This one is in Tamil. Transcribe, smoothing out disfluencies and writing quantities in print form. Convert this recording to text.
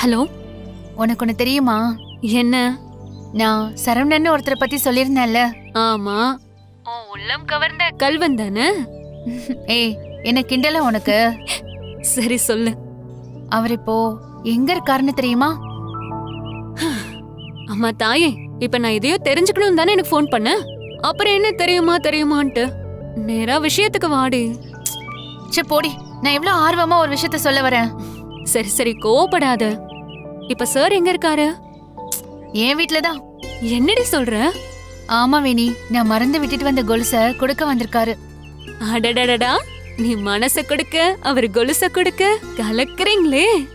ஹலோ. உனக்கு ஒண்ணு தெரியுமா? என்ன? நான் சரவணன் ஒருத்தரை பத்தி சொல்லியிருந்தேன்ல. ஆமா. ஓ உள்ளம் கவர்ந்த கல்வன் தானே? ஏய், என்ன கிண்டல உனக்கு? சரி சொல்லு. அவர் இப்போ எங்க இருக்காருன்னு தெரியுமா? அம்மா தாயே, இப்ப நான் இதையோ தெரிஞ்சுக்கணும் தானே எனக்கு ஃபோன் பண்ண. அப்புறம் என்ன தெரியுமான்ட்டு நேரா விஷயத்துக்கு வாடி. சே போடி, நான் எவ்வளவு ஆர்வமா ஒரு விஷயத்த சொல்ல வரேன். சரி சரி கோவப்படாத. இப்ப சார் எங்க இருக்காரு? என் வீட்டுலதான். என்னடி சொல்ற? ஆமா வேணி, நான் மறந்து விட்டுட்டு வந்த கொலுச கொடுக்க வந்திருக்காரு. அடடடடா, நீ மனச கொடுக்க அவர் கொலுச கொடுக்க கலக்குறீங்களே.